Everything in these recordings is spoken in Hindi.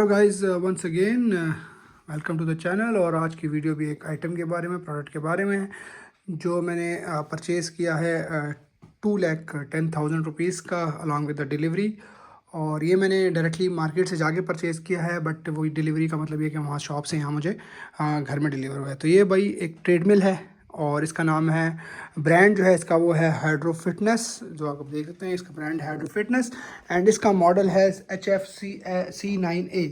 Hello guys, once again welcome to the channel. और आज की वीडियो भी एक आइटम के बारे में, प्रोडक्ट के बारे में है जो मैंने परचेज़ किया है 2,10,000 रुपीज़ का अलॉन्ग विद द डिलीवरी। और ये मैंने डायरेक्टली मार्केट से जाके परचेज़ किया है, बट वही डिलीवरी का मतलब ये कि वहाँ शॉप से यहाँ मुझे घर में डिलीवर हुआ है। तो ये भाई एक ट्रेडमिल है और इसका नाम है, ब्रांड जो है इसका वो है हाइड्रो फिटनेस, जो आप देख सकते हैं इसका ब्रांड हाइड्रो फिटनेस। एंड इसका मॉडल है HFC9A।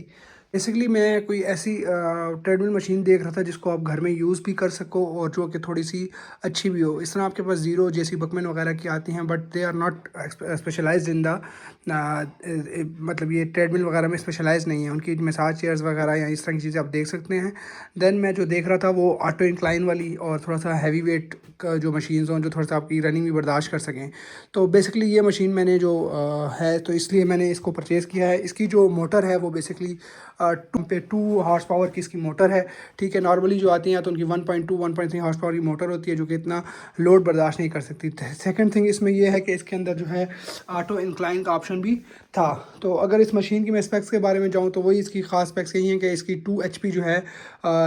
बेसिकली मैं कोई ऐसी ट्रेडमिल मशीन देख रहा था जिसको आप घर में यूज़ भी कर सको और जो कि थोड़ी सी अच्छी भी हो। इस तरह आपके पास ज़ीरो जैसी बकमैन वगैरह की आती हैं, but they are not specialised in the मतलब ये ट्रेडमिल वगैरह में स्पेशलाइज नहीं है। उनकी मसाज चेयर्स वगैरह या इस तरह की चीज़ें आप देख सकते हैं। देन मैं जो देख रहा था वो ऑटो इंक्लाइन वाली और थोड़ा सा हैवी वेट का जो मशीन्स हों जो थोड़ा सा आपकी रनिंग भी बर्दाश्त कर सकें। तो बेसिकली ये मशीन मैंने जो है तो इसलिए मैंने इसको परचेज़ किया है। इसकी जो मोटर है वो बेसिकली 2 हॉर्स पावर की इसकी मोटर है। ठीक है, नॉर्मली जो आती हैं तो उनकी 1.2 1.3 हॉर्स पावर की मोटर होती है जो कि इतना लोड बर्दाश्त नहीं कर सकती। सेकंड थिंग इसमें यह है कि इसके अंदर जो है ऑटो इंक्लाइन का ऑप्शन भी था। तो अगर इस मशीन की मैं स्पेक्स के बारे में जाऊँ तो वही इसकी खास स्पेक्स यही हैं कि इसकी 2 HP जो है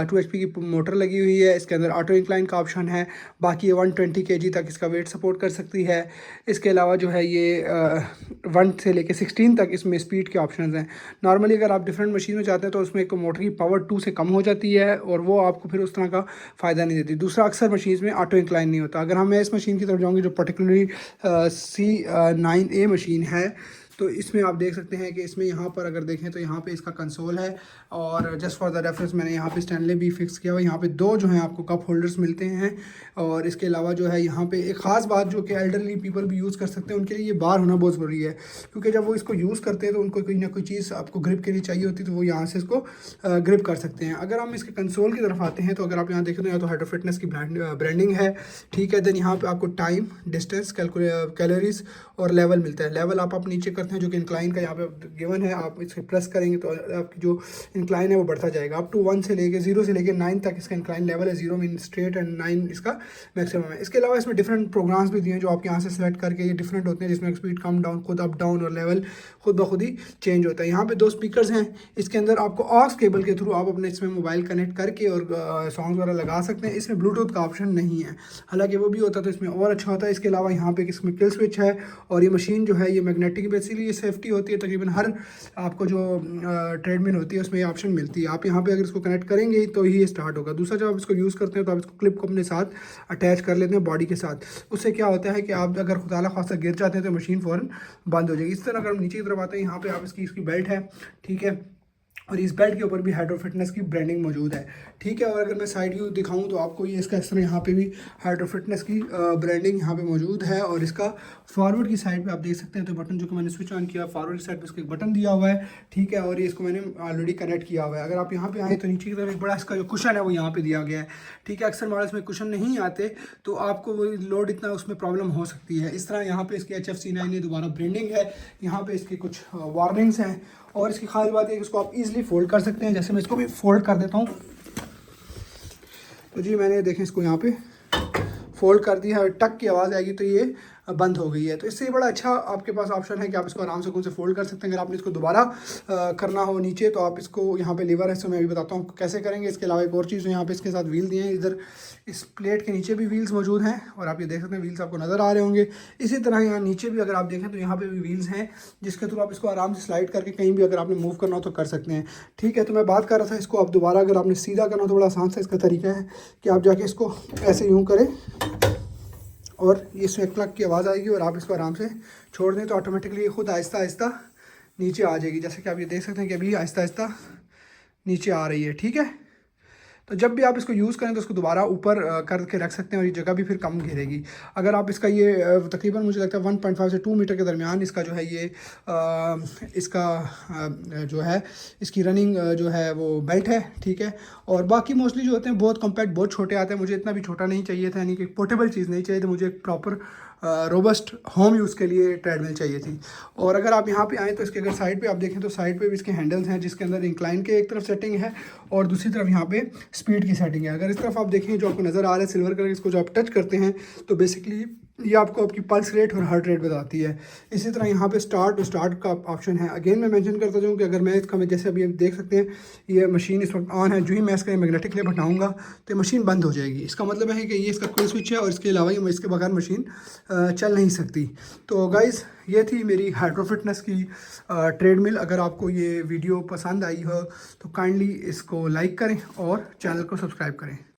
2 HP की मोटर लगी हुई है। इसके अंदर ऑटो इंक्लाइन का ऑप्शन है। बाकी ये 120 kg तक इसका वेट सपोर्ट कर सकती है। इसके अलावा जो है ये 1 से लेके 16 तक इसमें स्पीड के ऑप्शन हैं। नॉर्मली अगर आप डिफरेंट मशीन में जाते हैं तो उसमें एक मोटर की पावर 2 से कम हो जाती है और वो आपको फिर उस तरह का फ़ायदा नहीं देती। दूसरा, अक्सर मशीन में ऑटो इंक्लाइन नहीं होता। अगर मैं इस मशीन की तरफ जाऊँगी जो पर्टिकुलरली C9A मशीन है, तो इसमें आप देख सकते हैं कि इसमें यहाँ पर अगर देखें तो यहाँ पे इसका कंसोल है और जस्ट फॉर द रेफरेंस मैंने यहाँ पे स्टैनले भी फिक्स किया हुआ है। यहाँ पे 2 जो हैं आपको कप होल्डर्स मिलते हैं। और इसके अलावा जो है यहाँ पे एक ख़ास बात जो कि एल्डरली पीपल भी यूज़ कर सकते हैं, उनके लिए ये बार होना बहुत ज़रूरी है, क्योंकि जब वो इसको यूज़ करते हैं तो उनको कोई ना कोई चीज़ आपको ग्रिप के लिए चाहिए होती है, तो वो यहाँ से इसको ग्रिप कर सकते हैं। अगर हम इसके कंसोल की तरफ आते हैं तो अगर आप यहाँ देखें तो यहाँ तो हाइड्रो फिटनेस की ब्रांडिंग है। ठीक है, देन यहाँ पे आपको टाइम, डिस्टेंस, कैलोरीज और लेवल मिलता है। लेवल आप नीचे करते हैं जो कि इंक्लाइन का यहाँ पे गिवन है, आप इसे प्रेस करेंगे तो आपकी जो इंक्लाइन है वो बढ़ता जाएगा अप टू 1 से लेके 0 से लेके 9 तक इसका इंक्लाइन लेवल है। 0 मीन स्ट्रेट एंड 9 इसका मैक्सिमम है। इसके अलावा इसमें डिफरेंट प्रोग्राम्स भी दिए हैं जो आप यहाँ से सेलेक्ट करके ये डिफरेंट होते हैं, जिसमें स्पीड कम डाउन, खुद अप डाउन और लेवल खुद ब खुद ही चेंज होता है। यहाँ पे 2 स्पीकर्स हैं। इसके अंदर आपको ऑक्स केबल के थ्रू आप अपने इसमें मोबाइल कनेक्ट करके और सॉन्ग्स वगैरह लगा सकते हैं। इसमें ब्लूटूथ का ऑप्शन नहीं है, हालांकि वो भी होता तो इसमें और अच्छा होता है। इसके अलावा यहाँ पे इसमें किल स्विच है और ये मशीन जो है ये मैग्नेटिक, बेसिकली ये सेफ्टी होती है। तकरीबन हर आपको जो ट्रेडमिल होती है उसमें ये ऑप्शन मिलती है। आप यहाँ पे अगर इसको कनेक्ट करेंगे तो ही ये स्टार्ट होगा। दूसरा, जब आप इसको यूज़ करते हैं तो आप इसको क्लिप को अपने साथ अटैच कर लेते हैं बॉडी के साथ। उससे क्या होता है कि आप अगर खुदा खासा गिर जाते हैं तो मशीन फ़ौरन बंद हो जाएगी। इस तरह अगर हम नीचे की तरफ आते हैं, यहाँ पे आप इसकी बेल्ट है। ठीक है, और इस बेल्ट के ऊपर भी हाइड्रो फिटनेस की ब्रांडिंग मौजूद है। ठीक है, और अगर मैं साइड व्यू दिखाऊं तो आपको ये इसका इस तरह यहाँ पे भी हाइड्रो फिटनेस की ब्रांडिंग यहाँ पे मौजूद है। और इसका फॉरवर्ड की साइड पे आप देख सकते हैं तो बटन जो कि मैंने स्विच ऑन किया, फॉरवर्ड की साइड पे इसका एक बटन दिया हुआ है। ठीक है, और ये इसको मैंने ऑलरेडी कनेक्ट किया हुआ है। अगर आप यहाँ पे आए तो नीचे की तरफ एक बड़ा इसका जो कुशन है वो यहाँ पे दिया गया है। ठीक है, अक्सर मॉडल्स में कुशन नहीं आते तो आपको वो लोड इतना उसमें प्रॉब्लम हो सकती है। इस तरह यहाँ पे इसकी HFC9 दोबारा ब्रांडिंग है। यहाँ पे इसकी कुछ वार्निंग्स हैं और इसकी खास बात है कि इसको आप इजीली फोल्ड कर सकते हैं। जैसे मैं इसको भी फोल्ड कर देता हूँ तो जी मैंने देखें इसको यहाँ पे फोल्ड कर दिया है, टक की आवाज़ आएगी तो ये बंद हो गई है। तो इससे बड़ा अच्छा आपके पास ऑप्शन है कि आप इसको आराम से खुद से फोल्ड कर सकते हैं। अगर आपने इसको दोबारा करना हो नीचे तो आप इसको यहाँ पे लीवर है, इसको मैं अभी बताता हूँ कैसे करेंगे। इसके अलावा एक और चीज़ यहाँ पे इसके साथ व्हील दिए हैं। इधर इस प्लेट के नीचे भी व्हील्स मौजूद हैं और आप ये देख सकते हैं व्हील्स आपको नज़र आ रहे होंगे। इसी तरह यहाँ नीचे भी अगर आप देखें तो यहाँ पे भी व्हील्स हैं जिसके थ्रू आप इसको आराम से स्लाइड करके कहीं भी अगर आपने मूव करना हो तो कर सकते हैं। ठीक है, तो मैं बात कर रहा था इसको आप दोबारा अगर आपने सीधा करना हो तो बड़ा आसान सा इसका तरीका है कि आप जाके इसको ऐसे यूँ करें और ये इसमें क्लक की आवाज़ आएगी और आप इसको आराम से छोड़ दें तो ऑटोमेटिकली ये खुद आहिस्ता आहिस्ता नीचे आ जाएगी। जैसे कि आप ये देख सकते हैं कि अभी आहिस्ता आहिस्ता नीचे आ रही है। ठीक है, तो जब भी आप इसको यूज़ करें तो इसको दोबारा ऊपर करके रख सकते हैं और ये जगह भी फिर कम घेरेगी। अगर आप इसका ये तकरीबन मुझे लगता है 1.5 से 2 मीटर के दरमियान इसका जो है ये इसका जो है इसकी रनिंग जो है वो बेल्ट है। ठीक है, और बाकी मोस्टली जो होते हैं बहुत कॉम्पैक्ट, बहुत छोटे आते हैं। मुझे इतना भी छोटा नहीं चाहिए था, यानी कि पोर्टेबल चीज़ नहीं चाहिए थी, मुझे एक प्रॉपर रोबस्ट होम यूज़ के लिए ट्रेडमिल चाहिए थी। और अगर आप यहाँ पे आएँ तो इसके अगर साइड पे आप देखें तो साइड पे भी इसके हैंडल्स हैं जिसके अंदर इंक्लाइन के एक तरफ सेटिंग है और दूसरी तरफ यहाँ पे स्पीड की सेटिंग है। अगर इस तरफ आप देखें जो आपको नज़र आ रहा है सिल्वर कलर, इसको जो आप टच करते हैं तो बेसिकली ये आपको आपकी पल्स रेट और हार्ट रेट बताती है। इसी तरह यहाँ पे स्टार्ट का ऑप्शन है। अगेन मैं मेंशन करता हूँ कि अगर मैं इसका जैसे अभी आप देख सकते हैं ये मशीन इस वक्त ऑन है, जो ही मैं इसका मैग्नेटिक लेप हटाऊँगा तो ये मशीन बंद हो जाएगी। इसका मतलब है कि ये इसका कोई स्विच है और इसके अलावा ये इसके बगैर मशीन चल नहीं सकती। तो गाइज़ ये थी मेरी हाइड्रो फिटनेस की ट्रेडमिल। अगर आपको ये वीडियो पसंद आई हो तो काइंडली इसको लाइक करें और चैनल को सब्सक्राइब करें।